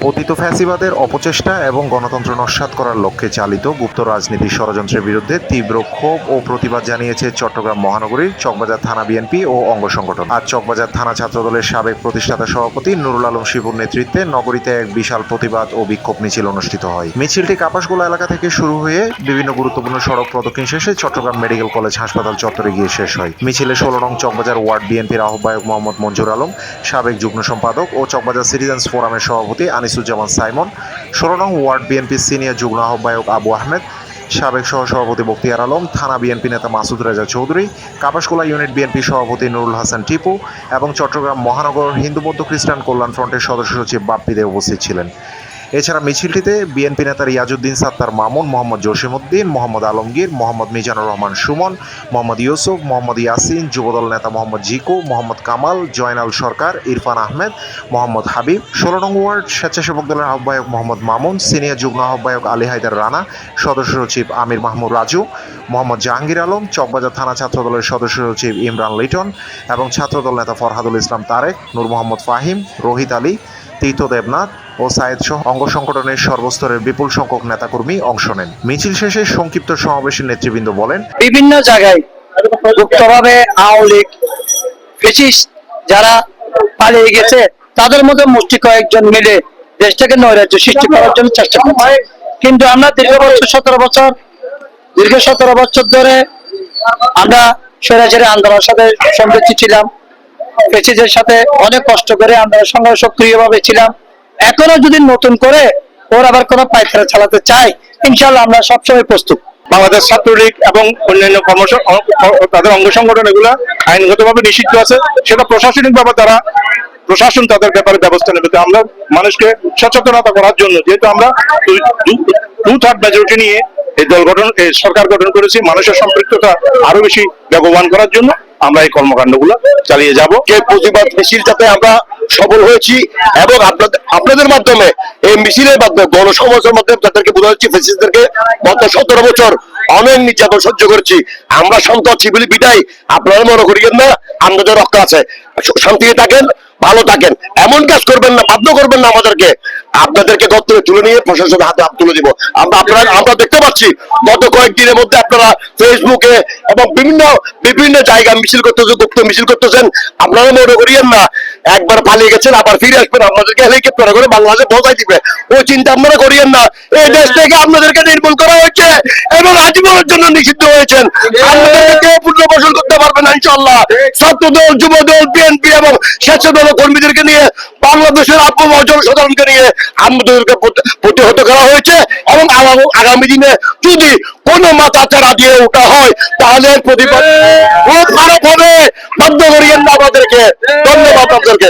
অতীত ফ্যাসিবাদের অপচেষ্টা এবং গণতন্ত্র নস্যাৎ করার লক্ষ্যে চালিত গুপ্ত রাজনীতির ষড়যন্ত্রের বিরুদ্ধে তীব্র ক্ষোভ ও প্রতিবাদ জানিয়েছে চট্টগ্রাম মহানগরীর চকবাজার থানা বিএনপি ও অঙ্গ সংগঠন। আজ চকবাজার থানা ছাত্রদলের সাবেক প্রতিষ্ঠাতা সভাপতি নুরুল আলম শিবুর নেতৃত্বে নগরীতে এক বিশাল প্রতিবাদ ও বিক্ষোভ মিছিল অনুষ্ঠিত হয়। মিছিলটি কাপাসগোলা এলাকা থেকে শুরু হয়ে বিভিন্ন গুরুত্বপূর্ণ সড়ক প্রদক্ষিণ শেষে চট্টগ্রাম মেডিকেল কলেজ হাসপাতাল চত্বরে গিয়ে শেষ হয়। মিছিলে 16 নং চকবাজার ওয়ার্ড বিএনপির আহ্বায়ক মোহাম্মদ মঞ্জুর আলম, সাবেক যুগ্ম সম্পাদক ও চকবাজার সিটিজেন্স ফোরামের সভাপতি আনিসুজ্জামান সাইমন, 16 নং ওয়ার্ড বিএনপির সিনিয়র যুগ্ম আহ্বায়ক আবু আহমেদ, সাবেক সহসভাপতি বখতিয়ার আলম, থানা বিএনপি নেতা মাসুদ রেজা চৌধুরী, কাপাসগোলা ইউনিট বিএনপি সভাপতি নুরুল হাসান টিপু এবং চট্টগ্রাম মহানগর হিন্দু বৌদ্ধ খ্রিস্টান কল্যাণ ফ্রন্টের সদস্য সচিব বাপ্পি দে উপস্থিত ছিলেন। এছাড়া মিছিলটিতে বিএনপি নেতা রিয়াজউদ্দিন সাত্তার মামুন, মোহাম্মদ জসিমউদ্দিন, মোহাম্মদ আলমগীর, মোহাম্মদ মিজানুর রহমান সুমন, মোহাম্মদ ইউসুফ, মোহাম্মদ ইয়াসিন, যুবদল নেতা মোহাম্মদ জিকু, মোহাম্মদ কামাল, জয়নাল সরকার, ইরফান আহমেদ, মোহাম্মদ হাবিব, 16 নং ওয়ার্ড স্বেচ্ছাসেবক দলের আহ্বায়ক মোহাম্মদ মামুন, সিনিয়র যুগ্ম আহ্বায়ক আলী হায়দার রানা, সদস্য সচিব আমির মাহমুদ রাজু, মোহাম্মদ জাহাঙ্গীর আলম, চকবাজার থানা ছাত্রদলের সদস্য সচিব ইমরান লিটন এবং ছাত্রদল নেতা ফরহাদুল ইসলাম তারেক, নূর মোহাম্মদ ফাহিম, রোহিত আলী, তীর্থ দেবনাথ ও সায়েদ সহ অঙ্গ সংগঠনের সর্বস্তরের বিপুল সংখ্যক নেতাকর্মী অংশ নেন। মিছিল শেষে সংক্ষিপ্ত সমাবেশের নেতৃবৃন্দ বলেন, বিভিন্ন জায়গায় গুপ্তভাবে আওয়ামী লীগ ফ্যাসিস্ট যারা পালিয়ে গেছে তাদের মধ্যে মুষ্টি কয়েকজন মিলে দেশটাকে নৈরাজ্য সৃষ্টি করার জন্য চেষ্টা করছে। কিন্তু আমরা দীর্ঘ 17 বছর ধরে আমরা স্বৈরাচারী আন্দোলনের সাথে সম্পৃক্ত ছিলাম, ফ্যাসিস্টের সাথে অনেক কষ্ট করে আমরা সংগ্রামে সক্রিয়ভাবে ছিলাম। এখনো যদি নতুন করে ওর আবার কোনো পায়খানা চালাতে চায়, ইনশাআল্লাহ আমরা সবসময় প্রস্তুত। বাংলাদেশ ছাত্রলীগ এবং অন্যান্য তাদের অঙ্গ সংগঠন এগুলা আইনগতভাবে নিষিদ্ধ আছে, সেটা প্রশাসনিকভাবে প্রশাসন তাদের ব্যাপারে ব্যবস্থা নেবে। আমরা মানুষকে সচেতনতা করার জন্য, যেহেতু আমরা 2/3 মেজরিটি নিয়ে এই সরকার গঠন করেছি, মানুষের সম্পৃক্ততা আরো বেশি বেগবান করার জন্য আমরা এই কর্মকাণ্ডগুলো চালিয়ে যাব। যে প্রতিবাদ মিছিলটাতে আমরা সফল হয়েছি এবং আপনাদের মাধ্যমে এই মিছিলের মাধ্যমে গণসমাজের মাধ্যমে তাদেরকে বোঝা যাচ্ছে ফ্যাসিস্টদেরকে গত 17 বছর অনেক নির্যাতন সহ্য করছি। আমরা সন্ত্রাসী বলি বিদায়, আপনারা মনে করিয়েন না, আমাদের রক্ষা আছে। শান্তিতে থাকেন, ভালো থাকেন, এমন কাজ করবেন না, বাধ্য করবেন না আমাদেরকে। আপনাদেরকে গর্তে তুলে নিয়ে প্রশাসনের হাতে হাত তুলে দিব। আমরা দেখতে পাচ্ছি গত কয়েকদিনের মধ্যে আপনারা ফেসবুকে এবং বিভিন্ন জায়গায় মিছিল করতেছেন, গুপ্ত মিছিল করতেছেন। আপনারা মনে করিয়েন না একবার পালিয়ে গেছেন আবার ফিরে আসবেন, আপনাদেরকে হেলিকপ্টারে করে বাংলাদেশে পৌঁছাই দিবে, ওই চিন্তা আপনারা করিয়েন না। এই দেশ থেকে আপনাদেরকে নির্মূল করা হয়েছে এবং আজীবনের জন্য নিষিদ্ধ হয়েছেন। আপনাদেরকে কেউ পুনর্বাসন করতে পারবে না ইনশাআল্লাহ। ছাত্রদল, যুবদল, বিএনপি এবং স্বেচ্ছাদল কর্মীদেরকে নিয়ে, বাংলাদেশের আপামর জনসাধারণকে নিয়ে আমাদেরকে প্রতিহত করা হয়েছে এবং আগামী দিনে যদি কোনো মাথা চারা দিয়ে ওঠা হয় তাহলে প্রতিবাদ খুব খারাপ হবে। বাধ্য করিয়েন না আমাদেরকে। ধন্যবাদ আপনাদেরকে।